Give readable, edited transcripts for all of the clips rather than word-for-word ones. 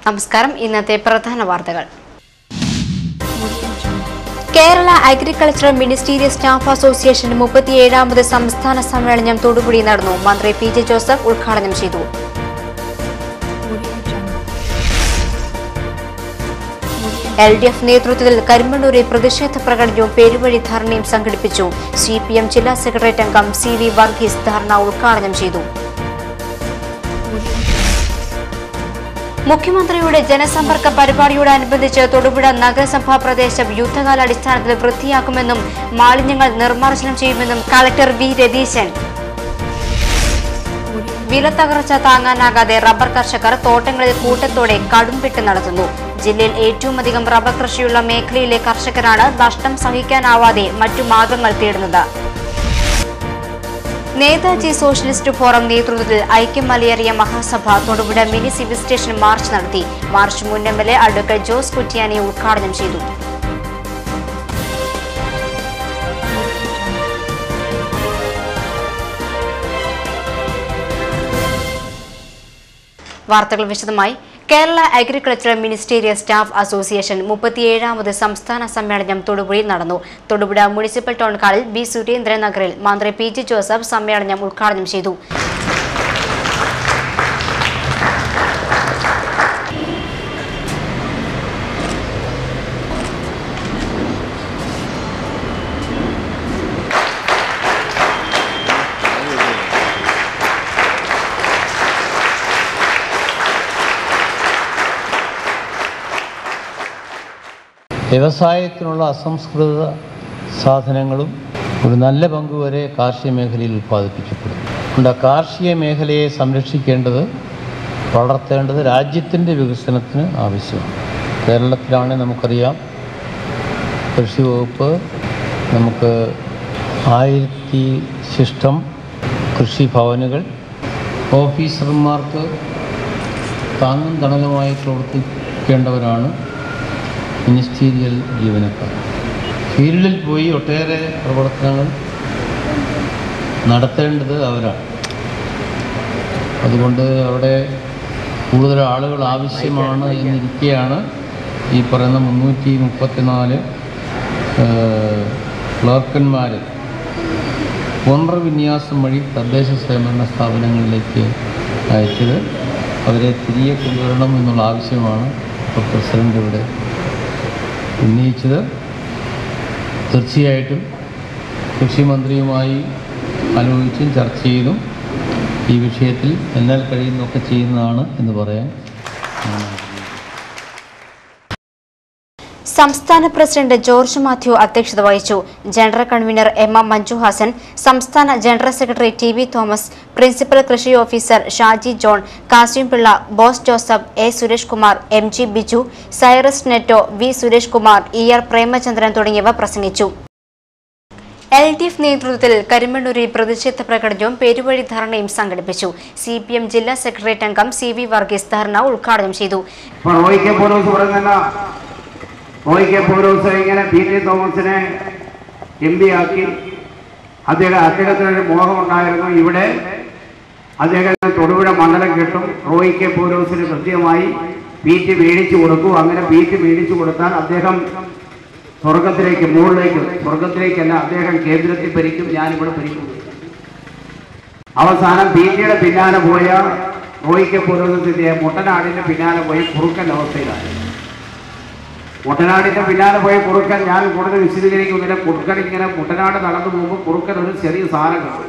നമസ്കാരം. ഇന്നത്തെ പ്രധാന വാർത്തകൾ. Kerala agricultural ministerial staff association 37ാമത് സംസ്ഥാന സമ്മേളനം തൊടുപുഴയിൽ നടന്നു. മന്ത്രി പി ജെ ജോസഫ് ഉദ്ഘാടനം ചെയ്തു. LDF നേതൃത്വത്തിൽ കരിമണ്ണൂരിൽ പ്രതിഷേധ പ്രകടനവും പെരുവഴി ധർണയും സംഘടിപ്പിച്ചു. CPM ജില്ലാ സെക്രട്ടേറിയറ്റ് അംഗം CV വർഗീസ് ധർണ ഉദ്ഘാടനം ചെയ്തു. മുഖ്യമന്ത്രിയുടെ ജനസമ്പർക്ക പരിപാടിയോടനുബന്ധിച്ച് തൊടുപുഴ നഗരസഭാ പ്രദേശം യുദ്ധകാലാടിസ്ഥാനത്തിൽ വൃത്തിയാക്കുമെന്നും മാലിന്യങ്ങൾ നിർമ്മാർജ്ജനം ചെയ്യുമെന്നും കളക്ടർ V രതീശൻ. വിലത്തകർച്ച താങ്ങാനാകാതെ റബ്ബർ കർഷകർ തോട്ടങ്ങളിൽ കൂട്ടത്തോടെ കടുംപെട്ട് നടത്തുന്നു. ജില്ലയിൽ ഏറ്റവുമധികം റബ്ബർ കൃഷിയുള്ള മേഖലയിലെ കർഷകരാണ് നഷ്ടം സഹിക്കാനാവാതെ മറ്റു മാർഗങ്ങൾ തേടുന്നത്. നേതാജി സോഷ്യലിസ്റ്റ് ഫോറം നേതൃത്വത്തിൽ Aikyam Malayaraya Mahasabha Thodupuzha mini civil station march നടത്തി. മാർച്ച് മുൻ MLA അഡ്വക്കേറ്റ് ജോസ് കുറ്റ്യാനി ഉദ്ഘാടനം ചെയ്തു. വാർത്തകൾ വിശദമായി. Kerala agricultural ministerial staff association 37ാമത് സംസ്ഥാന സമ്മേളനം തൊടുപുഴയിൽ നടന്നു. തൊടുപുഴ മുനിസിപ്പൽ ടൗൺ ഹാളിൽ B സുരേന്ദ്രൻ നഗറിൽ മന്ത്രി പി ജെ ജോസഫ് സമ്മേളനം ഉദ്ഘാടനം ചെയ്തു. വ്യവസായത്തിനുള്ള അസംസ്കൃത സാധനങ്ങളും ഒരു നല്ല പങ്ക് വരെ കാർഷിക മേഖലയിൽ ഉൽപ്പാദിപ്പിക്കപ്പെടും. അതുകൊണ്ട് കാർഷിക മേഖലയെ സംരക്ഷിക്കേണ്ടത്, വളർത്തേണ്ടത് രാജ്യത്തിൻ്റെ വികസനത്തിന് ആവശ്യമാണ്. കേരളത്തിലാണെങ്കിൽ നമുക്കറിയാം, കൃഷി വകുപ്പ് നമുക്ക് 1000 ശിഷ്ടം കൃഷിഭവനുകൾ, ഓഫീസർമാർക്ക് താങ്ങും തണലുമായി പ്രവർത്തിക്കേണ്ടവരാണ് മിനിസ്റ്റീരിയൽ ജീവനക്കാർ. ഫീൽഡിൽ പോയി ഒട്ടേറെ പ്രവർത്തനങ്ങൾ നടത്തേണ്ടത് അവരാണ്. അതുകൊണ്ട് അവിടെ കൂടുതൽ ആളുകൾ ആവശ്യമാണ് എന്നിരിക്കെയാണ് ഈ പറയുന്ന 334 ക്ലർക്കന്മാർ പുനർവിന്യാസം വഴി തദ്ദേശ സ്വയംഭരണ സ്ഥാപനങ്ങളിലേക്ക് അയച്ചത്. അവരെ തിരികെ കൊണ്ടുവരണം എന്നുള്ള ആവശ്യമാണ് ഇപ്പോൾ പ്രസിഡന്റ് ഇവിടെ ഉന്നയിച്ചത്. തീർച്ചയായിട്ടും കൃഷിമന്ത്രിയുമായി ആലോചിച്ചും ചർച്ച ചെയ്തും ഈ വിഷയത്തിൽ എന്നാൽ കഴിയുന്നൊക്കെ ചെയ്യുന്നതാണ് എന്ന് പറയാൻ. സംസ്ഥാന പ്രസിഡന്റ് ജോർജ് മാത്യു അധ്യക്ഷത വഹിച്ചു. General convener MM Manju Hasan, സംസ്ഥാന general secretary TB Thomas, principal കൃഷി officer Shaji John, Kasim Pillai, Bose Joseph, A Suresh Kumar, MG Biju, Cyrus Netto, V Suresh Kumar, ER Premachandran തുടങ്ങിയവർ പ്രസംഗിച്ചു. LDF നേതൃത്വത്തിൽ കരിമണ്ണൂരിൽ പ്രതിഷേധ പ്രകടനവും പെരുവഴി ധർണയും സംഘടിപ്പിച്ചു. CPM ജില്ലാ സെക്രട്ടേറിയറ്റ് അംഗം CV വർഗീസ് ധർണ ഉദ്ഘാടനം ചെയ്തു. ഇങ്ങനെ PK തോമസിനെ MP ആക്കി അദ്ദേഹത്തിനൊരു മോഹമുണ്ടായിരുന്നു. ഇവിടെ അദ്ദേഹത്തിന് തൊടുപുഴ മണ്ഡലം കിട്ടും, റോയിക്കെ പൗലോസിന് കൃത്യമായി PT മേടിച്ചു കൊടുക്കും. അങ്ങനെ PT മേടിച്ചു കൊടുത്താൽ അദ്ദേഹം സ്വർഗത്തിലേക്ക്, സ്വർഗത്തിലേക്കല്ല, അദ്ദേഹം കേന്ദ്രത്തിൽ ഭരിക്കും, ഞാനിവിടെ ഭരിക്കും. അവസാനം PTയുടെ പിന്നാലെ പോയ റോയിക്കെ പൗലോസിന്റെ മുട്ടനാടിന്റെ പിന്നാലെ പോയി കുറുക്കൻ അവസ്ഥയിലായി. മുട്ടനാടിന്റെ പിന്നാലെ പോയ കുറുക്കൻ, ഞാൻ കൂടുതൽ വിശദീകരിക്കുന്നില്ല. കുറുക്കൻ ഇങ്ങനെ മുട്ടനാട് നടന്നു പോകുമ്പോൾ കുറുക്കൻ ഒരു ചെറിയ സാധനം കണ്ടു.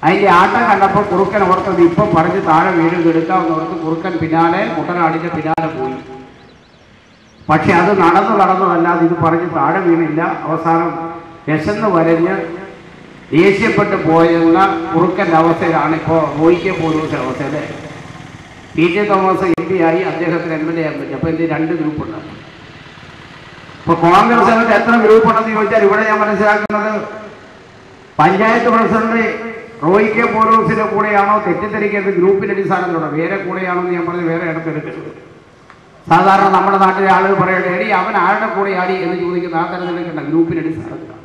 അതിൻ്റെ ആട്ടം കണ്ടപ്പോൾ കുറുക്കൻ ഓർത്തത് ഇപ്പം പറഞ്ഞ് താഴെ വീട് എടുക്കാമെന്ന് ഓർത്ത് കുറുക്കൻ മുട്ടനാടിന്റെ പിന്നാലെ പോയി. പക്ഷെ അത് നടന്നതല്ലാതെ ഇത് പറഞ്ഞ് താഴെ വീണില്ല. അവസാനം വിശന്ന് വരഞ്ഞ് ദേഷ്യപ്പെട്ട് പോയെന്ന കുറുക്കൻ്റെ അവസ്ഥയിലാണ് ഇപ്പോൾ റോയിക്കെ പൗലോസിന്റെ അവസ്ഥ. PK തോമസ് MP ആയി, അദ്ദേഹത്തിന് MLA ആകാൻ പറ്റും. അപ്പോൾ ഇതിൽ 2 ഗ്രൂപ്പുണ്ട്. ഇപ്പോൾ കോൺഗ്രസ് എത്ര ഗ്രൂപ്പ് ഉണ്ടെന്ന് ചോദിച്ചാൽ ഇവിടെ ഞാൻ മനസ്സിലാക്കുന്നത് പഞ്ചായത്ത് പ്രസിഡന്റ് റോയിക്കെ പൗലോസിന്റെ കൂടെയാണോ തെറ്റിദ്ധരിക്കരുത്, ഗ്രൂപ്പിന്റെ അടിസ്ഥാനത്തിലൂടെ വേറെ കൂടെയാണോ എന്ന് ഞാൻ പറഞ്ഞ് വേറെ ഇടത്തെടുക്കരുത്. സാധാരണ നമ്മുടെ നാട്ടിലെ ആളുകൾ പറയട്ടെ, എടി അവൻ ആരുടെ കൂടെയാടി എന്ന് ചോദിക്കുന്ന ആ തരത്തിലേക്കുണ്ട ഗ്രൂപ്പിന്റെ അടിസ്ഥാനത്തിലാണ്.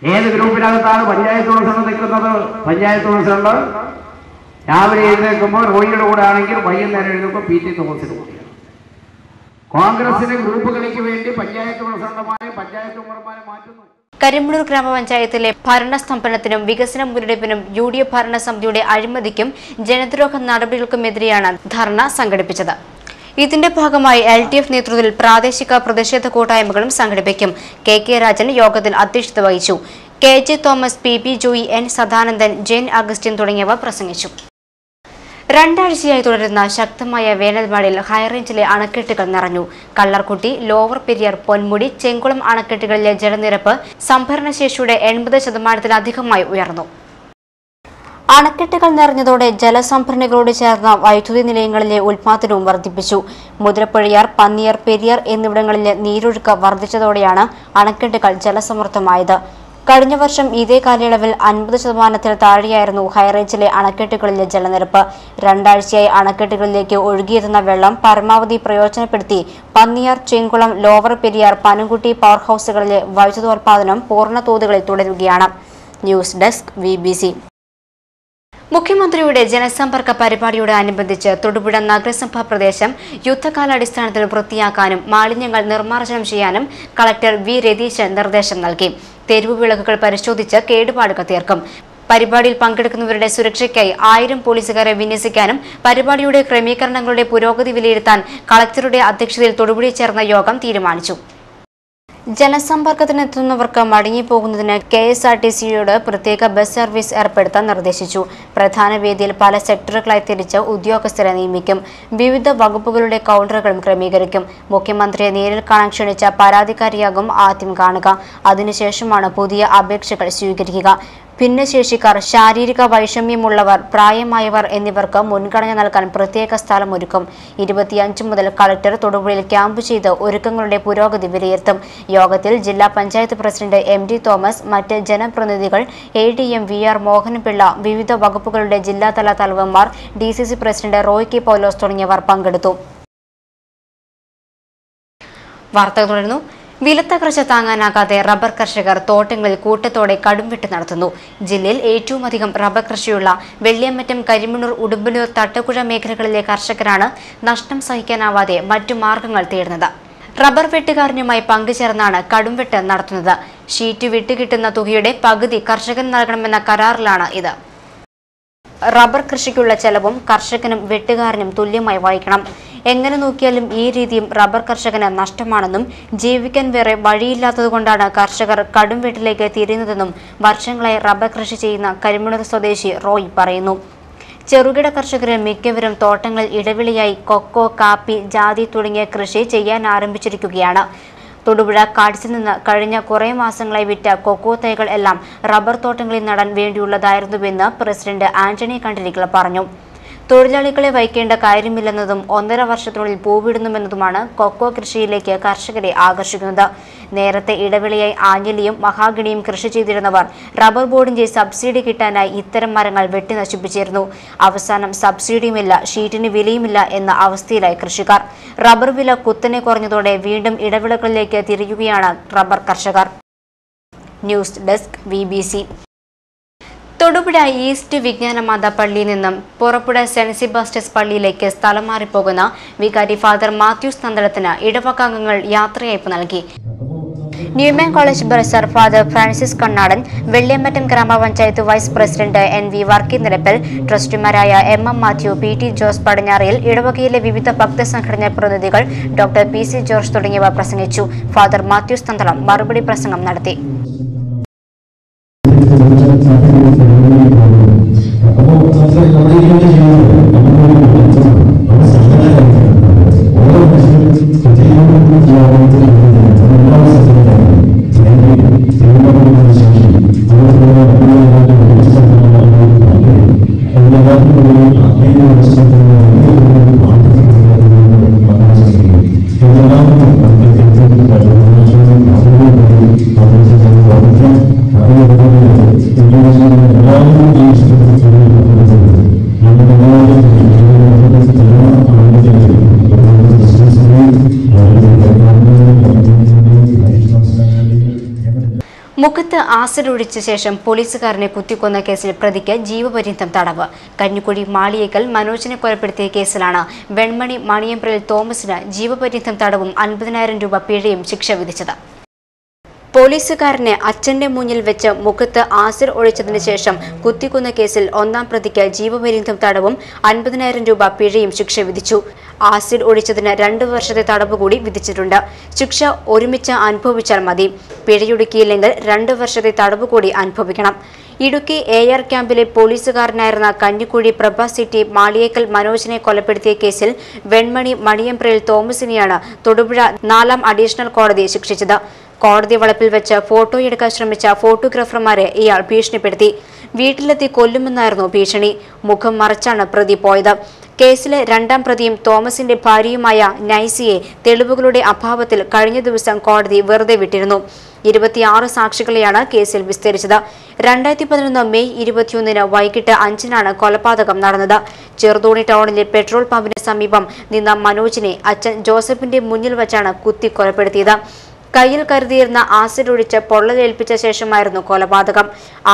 ഏത് ഗ്രൂപ്പിനകത്താണ് പഞ്ചായത്ത് പ്രസിഡന്റ് നിൽക്കുന്നത്? പഞ്ചായത്ത് പ്രസിഡന്റ് രാവിലെ എഴുന്നേൽക്കുമ്പോൾ റോയിയുടെ കൂടെ ആണെങ്കിൽ വൈകുന്നേരം എഴുതുമ്പോൾ PT തോമസിന് കൂടിയാണ്. കോൺഗ്രസിന്റെ ഗ്രൂപ്പുകളിലേക്ക് വേണ്ടി പഞ്ചായത്ത് പ്രസിഡന്റുമാരെ പഞ്ചായത്ത് മെമ്പർമാരെ മാറ്റുന്നു. കരിമ്പൂർ ഗ്രാമപഞ്ചായത്തിലെ ഭരണസ്തംഭനത്തിനും വികസന മുരടിപ്പിനും UDF ഭരണസമിതിയുടെ അഴിമതിക്കും ജനദ്രോഹ നടപടികൾക്കുമെതിരെയാണ് ധർണ സംഘടിപ്പിച്ചത്. ഇതിന്റെ ഭാഗമായി LDF നേതൃത്വത്തിൽ പ്രാദേശിക പ്രതിഷേധ കൂട്ടായ്മകളും സംഘടിപ്പിക്കും. KK രാജൻ യോഗത്തിൽ അധ്യക്ഷത വഹിച്ചു. KJ Thomas, PP Joy, N Sadanandan, Jain Augustine തുടങ്ങിയവർ പ്രസംഗിച്ചു. രണ്ടാഴ്ചയായി തുടരുന്ന ശക്തമായ വേനൽ മഴയിൽ ഹൈറേഞ്ചിലെ അണക്കെട്ടുകൾ നിറഞ്ഞു. കള്ളർകുട്ടി, ലോവർ പെരിയാർ, പൊന്മുടി, ചെങ്കുളം അണക്കെട്ടുകളിലെ ജലനിരപ്പ് സംഭരണശേഷിയുടെ 80% ഉയർന്നു. അണക്കെട്ടുകൾ നിറഞ്ഞതോടെ ജലസംഭരണികളോട് ചേർന്ന വൈദ്യുതി നിലയങ്ങളിലെ ഉൽപാദനവും വർദ്ധിപ്പിച്ചു. മുതിരപ്പുഴയാർ, പന്നിയർ, പെരിയാർ എന്നിവിടങ്ങളിലെ നീരൊഴുക്ക് വർദ്ധിച്ചതോടെയാണ് അണക്കെട്ടുകൾ ജലസമൃദ്ധമായത്. കഴിഞ്ഞ വർഷം ഇതേ കാലയളവിൽ 50% താഴെയായിരുന്നു ഹൈറേഞ്ചിലെ അണക്കെട്ടുകളിലെ ജലനിരപ്പ്. രണ്ടാഴ്ചയായി അണക്കെട്ടുകളിലേക്ക് ഒഴുകിയെത്തുന്ന വെള്ളം പരമാവധി പ്രയോജനപ്പെടുത്തി പന്നിയാർ, ചെങ്കുളം, ലോവർ പെരിയാർ, പനംകുട്ടി പവർ ഹൌസുകളിലെ വൈദ്യുതോൽപാദനം പൂർണ്ണ തോതുകളിൽ തുടരുകയാണ്. News desk VBC. മുഖ്യമന്ത്രിയുടെ ജനസമ്പർക്ക പരിപാടിയോടനുബന്ധിച്ച് തൊടുപുഴ നഗരസഭാ പ്രദേശം യുദ്ധകാലാടിസ്ഥാനത്തിൽ വൃത്തിയാക്കാനും മാലിന്യങ്ങൾ നിർമ്മാർജ്ജനം ചെയ്യാനും കളക്ടർ V രതീശൻ നിർദ്ദേശം നൽകി. തെരുവു വിളക്കുകൾ പരിശോധിച്ച് കേടുപാടുകൾ തീർക്കും. പരിപാടിയിൽ പങ്കെടുക്കുന്നവരുടെ സുരക്ഷയ്ക്കായി 1000 പോലീസുകാരെ വിന്യസിക്കാനും പരിപാടിയുടെ ക്രമീകരണങ്ങളുടെ പുരോഗതി വിലയിരുത്താൻ കളക്ടറുടെ അധ്യക്ഷതയിൽ തൊടുപുഴയിൽ ചേർന്ന യോഗം തീരുമാനിച്ചു. ജനസമ്പർക്കത്തിനെത്തുന്നവർക്ക് മടങ്ങിപ്പോകുന്നതിന് KSRTCയോട് പ്രത്യേക ബസ് സർവീസ് ഏർപ്പെടുത്താൻ നിർദ്ദേശിച്ചു. പ്രധാന വേദിയിൽ പല സെക്ടറുകളായി തിരിച്ച് ഉദ്യോഗസ്ഥരെ നിയമിക്കും. വിവിധ വകുപ്പുകളുടെ കൗണ്ടറുകളും ക്രമീകരിക്കും. മുഖ്യമന്ത്രിയെ നേരിൽ കാണാൻ ക്ഷണിച്ച പരാതിക്കാരിയാകും ആദ്യം കാണുക. അതിനുശേഷമാണ് പുതിയ അപേക്ഷകൾ സ്വീകരിക്കുക. ഭിന്നശേഷിക്കാർ, ശാരീരിക വൈഷമ്യമുള്ളവർ, പ്രായമായവർ എന്നിവർക്ക് മുൻഗണന നൽകാൻ പ്രത്യേക സ്ഥലമൊരുക്കും. 25 മുതൽ കളക്ടർ തൊടുപുഴയിൽ ക്യാമ്പ് ചെയ്ത് ഒരുക്കങ്ങളുടെ പുരോഗതി വിലയിരുത്തും. യോഗത്തിൽ ജില്ലാ പഞ്ചായത്ത് പ്രസിഡന്റ് MD തോമസ്, മറ്റ് ജനപ്രതിനിധികൾ, ADM VR മോഹനപിള്ള, വിവിധ വകുപ്പുകളുടെ ജില്ലാതല തലവന്മാർ, DCC പ്രസിഡന്റ് റോയ് K പൗലോസ് തുടങ്ങിയവർ പങ്കെടുത്തു. വാർത്തകൾ തുടരുന്നു. വിലത്തകർച്ച താങ്ങാനാകാതെ റബ്ബർ കർഷകർ തോട്ടങ്ങളിൽ കൂട്ടത്തോടെ കടുംവെട്ട് നടത്തുന്നു. ജില്ലയിൽ ഏറ്റവുമധികം റബ്ബർ കൃഷിയുള്ള വെള്ളിയമ്പറ്റം, കരിമണ്ണൂർ, ഉടുമ്പന്നൂർ, തട്ടക്കുഴ മേഖലകളിലെ കർഷകരാണ് നഷ്ടം സഹിക്കാനാവാതെ മറ്റു മാർഗങ്ങൾ തേടുന്നത്. റബ്ബർ വെട്ടുകാരനുമായി പങ്കുചേർന്നാണ് കടുംവെട്ട് നടത്തുന്നത്. ഷീറ്റ് വിട്ടുകിട്ടുന്ന തുകയുടെ പകുതി കർഷകന് നൽകണമെന്ന കരാറിലാണ് ഇത്. റബ്ബർ കൃഷിക്കുള്ള ചെലവും കർഷകനും വെട്ടുകാരനും തുല്യമായി വഹിക്കണം. എങ്ങനെ നോക്കിയാലും ഈ രീതിയും റബ്ബർ കർഷകന് നഷ്ടമാണെന്നും ജീവിക്കാൻ വേറെ വഴിയില്ലാത്തതുകൊണ്ടാണ് കർഷകർ കടുംവെട്ടിലേക്ക് തിരിയുന്നതെന്നും വർഷങ്ങളായി റബ്ബർ കൃഷി ചെയ്യുന്ന കരിമണ്ണൂർ സ്വദേശി റോയ് പറയുന്നു. ചെറുകിട കർഷകരിൽ മിക്കവരും തോട്ടങ്ങളിൽ ഇടവിളിയായി കൊക്കോ, കാപ്പി, ജാതി തുടങ്ങിയ കൃഷി ചെയ്യാൻ ആരംഭിച്ചിരിക്കുകയാണ്. തൊടുപുഴ കാട്സിൽ നിന്ന് കഴിഞ്ഞ കുറേ മാസങ്ങളായി വിറ്റ കൊക്കോ തൈകൾ എല്ലാം റബ്ബർ തോട്ടങ്ങളിൽ നടാൻ വേണ്ടിയുള്ളതായിരുന്നുവെന്ന് പ്രസിഡന്റ് ആന്റണി കണ്ടിരിക്കൽ പറഞ്ഞു. തൊഴിലാളികളെ വയ്ക്കേണ്ട കാര്യമില്ലെന്നതും 1.5 വർഷത്തിനുള്ളിൽ പൂവിടുന്നുവെന്നതുമാണ് കൊക്കോ കൃഷിയിലേക്ക് കർഷകരെ ആകർഷിക്കുന്നത്. നേരത്തെ ഇടവിളയായി ആഞ്ഞലിയും മഹാഗണിയും കൃഷി ചെയ്തിരുന്നവർ റബ്ബർ ബോർഡിന്റെ സബ്സിഡി കിട്ടാനായി ഇത്തരം മരങ്ങൾ വെട്ടി നശിപ്പിച്ചിരുന്നു. അവസാനം സബ്സിഡിയുമില്ല, ഷീറ്റിന് വിലയുമില്ല എന്ന അവസ്ഥയിലായി കൃഷിക്കാർ. റബ്ബർ വില കുത്തനെ കുറഞ്ഞതോടെ വീണ്ടും ഇടവിളകളിലേക്ക് തിരിയുകയാണ് റബ്ബർ കർഷകർ. News desk VBC. Thodupuzha east Vijnanamatha പള്ളിയിൽ നിന്നും പുറപ്പുഴ സെന്റ് സെബാസ്റ്റ്യൻസ് പള്ളിയിലേക്ക് സ്ഥലം മാറിപ്പോകുന്ന വികാരി ഫാദർ മാത്യൂസ് നന്ദളത്തിന് ഇടവകാംഗങ്ങൾ യാത്രയയപ്പ് നൽകി. Newman college bursar father Francis Kannadan, Velliyampattam gramapanchayat vice president NV Varkey Nirappel, ട്രസ്റ്റിമാരായ MM Mathew, PT Jose Padinjarayil, ഇടവകയിലെ വിവിധ ഭക്തസംഘടനാ പ്രതിനിധികൾ, ഡോക്ടർ PC ജോർജ് തുടങ്ങിയവർ പ്രസംഗിച്ചു. ഫാദർ മാത്യൂസ് നന്ദളം മറുപടി പ്രസംഗം നടത്തി. മുഖത്ത് ആസിഡ് ഒഴിച്ച ശേഷം പോലീസുകാരനെ കുത്തിക്കൊന്ന കേസിൽ പ്രതിക്ക് ജീവപര്യന്തം തടവ്. കഞ്ഞിക്കുഴി മാളിയേക്കൽ മനോജിനെ കൊലപ്പെടുത്തിയ കേസിലാണ് വെൺമണി മണിയമ്പ്രയിൽ തോമസിന് ജീവപര്യന്തം തടവും 50,000 രൂപ പിഴയും ശിക്ഷ വിധിച്ചത്. പോലീസുകാരനെ അച്ഛന്റെ മുന്നിൽ വെച്ച് മുഖത്ത് ആസിഡ് ഒഴിച്ചതിന് ശേഷം കുത്തിക്കൊന്ന കേസിൽ ഒന്നാം പ്രതിക്ക് ജീവപര്യന്തം തടവും 50,000 രൂപ പിഴയും ശിക്ഷ വിധിച്ചു. ആസിഡ് ഒഴിച്ചതിന് 2 വർഷത്തെ തടവ് കൂടി വിധിച്ചിട്ടുണ്ട്. ശിക്ഷ ഒരുമിച്ച് അനുഭവിച്ചാൽ മതി. പിഴയൊടുക്കിയില്ലെങ്കിൽ 2 വർഷത്തെ തടവ് കൂടി അനുഭവിക്കണം. ഇടുക്കി AR ക്യാമ്പിലെ പോലീസുകാരനായിരുന്ന കഞ്ഞിക്കുഴി പ്രഭ സിറ്റി മാളിയേക്കൽ മനോജിനെ കൊലപ്പെടുത്തിയ കേസിൽ വെൺമണി മണിയമ്പ്രയിൽ തോമസിനെയാണ് തൊടുപുഴ 4ാം അഡീഷണൽ കോടതി ശിക്ഷിച്ചത്. കോടതി വളപ്പിൽ വെച്ച് ഫോട്ടോയെടുക്കാൻ ശ്രമിച്ച ഫോട്ടോഗ്രാഫർമാരെ ഇയാൾ ഭീഷണിപ്പെടുത്തി. വീട്ടിലെത്തി കൊല്ലുമെന്നായിരുന്നു ഭീഷണി. മുഖം മറച്ചാണ് പ്രതി പോയത്. കേസിലെ 2ാം പ്രതിയും തോമസിന്റെ ഭാര്യയുമായ നൈസിയെ തെളിവുകളുടെ അഭാവത്തിൽ കഴിഞ്ഞ ദിവസം കോടതി വെറുതെ വിട്ടിരുന്നു. 26 സാക്ഷികളെയാണ് കേസിൽ വിസ്തരിച്ചത്. 2011 മെയ് 21 വൈകിട്ട് 5-നാണ് കൊലപാതകം നടന്നത്. ചെറുതോണി ടൗണിലെ പെട്രോൾ പമ്പിന് സമീപം നിന്ന മനോജിനെ അച്ഛൻ ജോസഫിന്റെ മുന്നിൽ വച്ചാണ് കുത്തി കൊലപ്പെടുത്തിയത്. കയ്യിൽ കരുതിയിരുന്ന ആസിഡ് ഒഴിച്ച് പൊള്ളലേൽപ്പിച്ച ശേഷമായിരുന്നു കൊലപാതകം.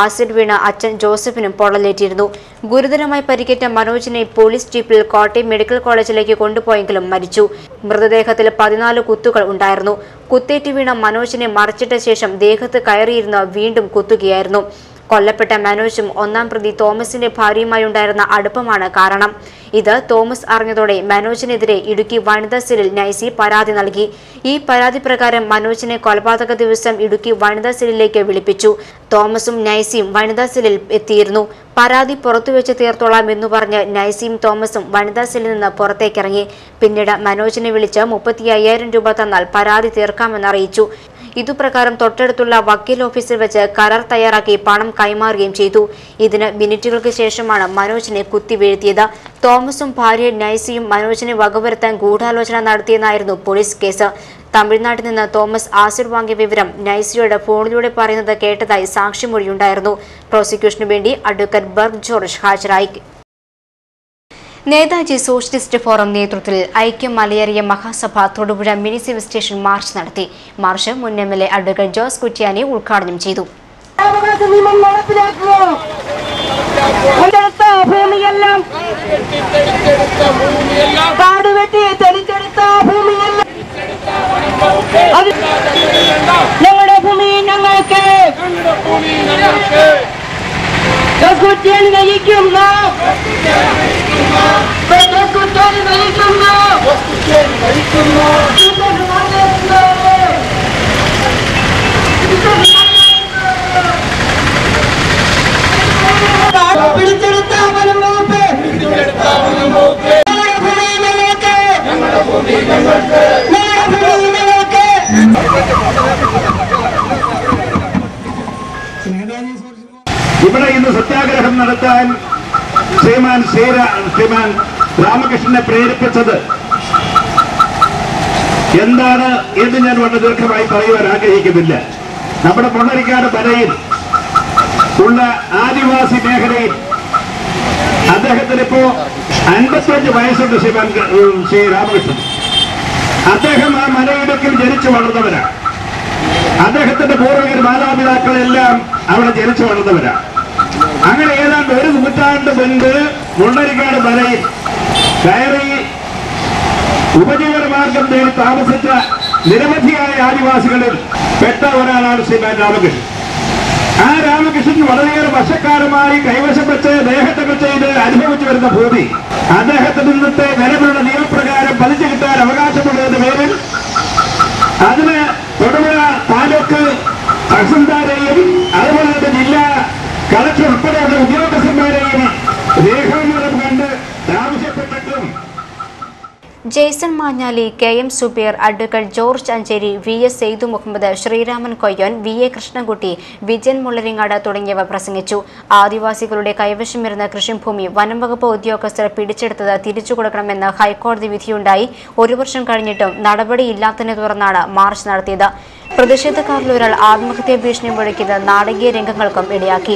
ആസിഡ് വീണ് അച്ഛൻ ജോസഫിനും പൊള്ളലേറ്റിരുന്നു. ഗുരുതരമായി പരിക്കേറ്റ മനോജിനെ പോലീസ് ജീപ്പിൽ കോട്ടയം മെഡിക്കൽ കോളേജിലേക്ക് കൊണ്ടുപോയെങ്കിലും മരിച്ചു. മൃതദേഹത്തിൽ 14 കുത്തുകൾ ഉണ്ടായിരുന്നു. കുത്തേറ്റ് വീണ മനോജിനെ മറച്ചിട്ട ശേഷം ദേഹത്ത് കയറിയിരുന്ന് വീണ്ടും കുത്തുകയായിരുന്നു. കൊല്ലപ്പെട്ട മനോജും 1ാം പ്രതി തോമസിന്റെ ഭാര്യയുമായുണ്ടായിരുന്ന അടുപ്പമാണ് കാരണം. ഇത് തോമസ് അറിഞ്ഞതോടെ മനോജിനെതിരെ ഇടുക്കി വനിതാ സെല്ലിൽ നൈസി പരാതി നൽകി. ഈ പരാതി പ്രകാരം മനോജിനെ കൊലപാതക ദിവസം ഇടുക്കി വനിതാ സെല്ലിലേക്ക് വിളിപ്പിച്ചു. തോമസും നൈസിയും വനിതാ സെല്ലിൽ എത്തിയിരുന്നു. പരാതി പുറത്തുവെച്ച് തീർത്തോളാം എന്ന് പറഞ്ഞ് നൈസിയും തോമസും വനിതാ സെല്ലിൽ നിന്ന് പുറത്തേക്കിറങ്ങി. പിന്നീട് മനോജിനെ വിളിച്ച് 35,000 രൂപ തന്നാൽ പരാതി തീർക്കാമെന്നറിയിച്ചു. ഇതുപ്രകാരം തൊട്ടടുത്തുള്ള വക്കീൽ ഓഫീസിൽ വെച്ച് കരാർ തയ്യാറാക്കി പണം കൈമാറുകയും ചെയ്തു. ഇതിന് മിനിറ്റുകൾക്ക് ശേഷമാണ് മനോജിനെ കുത്തിവീഴ്ത്തിയത്. തോമസും ഭാര്യ നൈസിയും മനോജിനെ വകവരുത്താൻ ഗൂഢാലോചന നടത്തിയെന്നായിരുന്നു പോലീസ് കേസ്. തമിഴ്നാട്ടിൽ നിന്ന് തോമസ് ആസിഡ് വാങ്ങിയ വിവരം നൈസിയോട് ഫോണിലൂടെ പറയുന്നത് കേട്ടതായി സാക്ഷിമൊഴിയുണ്ടായിരുന്നു. പ്രോസിക്യൂഷനു വേണ്ടി അഡ്വക്കേറ്റ് ബർഗ് ജോർജ് ഹാജരായി. നേതാജി സോഷ്യലിസ്റ്റ് ഫോറം നേതൃത്വത്തിൽ Aikya Malayaraya Mahasabha Thodupuzha mini civil station march നടത്തി. മാർച്ച് മുൻ MLA അഡ്വക്കേറ്റ് ജോസ് കുറ്റ്യാനി ഉദ്ഘാടനം ചെയ്തു. ഞങ്ങളുടെ ഭൂമി ഞങ്ങൾക്ക് നയിക്കുന്നു. പിടിച്ചെടുത്ത വനം വകുപ്പ് ഇവിടെ ഇന്ന് സത്യാഗ്രഹം നടത്താൻ ശ്രീമാൻ രാമകൃഷ്ണനെ പ്രേരിപ്പിച്ചത് എന്താണ് എന്ന് ഞാൻ വളരെ ദീർഘമായി പറയുവാൻ ആഗ്രഹിക്കുന്നില്ല. നമ്മുടെ പൊണ്ണരിക്കാട് വരയിൽ ഉള്ള ആദിവാസി മേഖലയിൽ അദ്ദേഹത്തിന് ഇപ്പോ 55 വയസ്സുണ്ട്. ശ്രീ രാമകൃഷ്ണൻ അദ്ദേഹം ആ മലയിടുക്കിൽ ജനിച്ചു വളർന്നവരാണ്. അദ്ദേഹത്തിന്റെ പൂർവികർ മാതാപിതാക്കളെല്ലാം അവിടെ ജനിച്ചു വളർന്നവരാണ്. അങ്ങനെ ഏതാണ്ട് 1 നൂറ്റാണ്ട് മുൻപ് മുണ്ടരിക്കാട് വരയിൽ കയറി ഉപജീവനമാർഗം തേടി താമസിച്ച നിരവധിയായ ആദിവാസികളിൽ പെട്ട ഒരാളാണ് ശ്രീമാൻ രാമകൃഷ്ണൻ. ആ രാമകൃഷ്ണൻ വളരെയേറെ വർഷക്കാലമായി കൈവശം വെച്ച് ദേഹത്തൊക്കെ ചെയ്ത് അനുഭവിച്ചു വരുന്ന ഭൂമി അദ്ദേഹത്തിന് ഇന്നത്തെ നിലവിലുള്ള നിയമപ്രകാരം പതിച്ചു കിട്ടാൻ അവകാശമുള്ളതിന്റെ പേരിൽ അതിന് തൊടുപുഴ താലൂക്ക് തഹസിൽദാരെയും അതുപോലെ തന്നെ ജില്ലാ കളക്ടർ ഉൾപ്പെടെയുള്ള ഉദ്യോഗസ്ഥന്മാരെയും രേഖാമൂലം കണ്ട് ആവശ്യപ്പെട്ടിട്ടും Jason Manjali, KM Subeer, advocate George Ancheri, VS Saidu Muhammad, Sreeraman Koyyon, VA Krishnankutty, Vijayan Mullaringad തുടങ്ങിയവർ പ്രസംഗിച്ചു. ആദിവാസികളുടെ കൈവശമിരുന്ന കൃഷിഭൂമി വനം വകുപ്പ് ഉദ്യോഗസ്ഥർ പിടിച്ചെടുത്തത് തിരിച്ചു കൊടുക്കണമെന്ന് ഹൈക്കോടതി വിധിയുണ്ടായി 1 വർഷം കഴിഞ്ഞിട്ടും നടപടിയില്ലാത്തതിനെ തുടർന്നാണ് മാർച്ച് നടത്തിയത്. പ്രതിഷേധക്കാരിൽ ഒരാൾ ആത്മഹത്യാ ഭീഷണി മുഴക്കിയത് നാടകീയ രംഗങ്ങൾക്കും ഇടയാക്കി.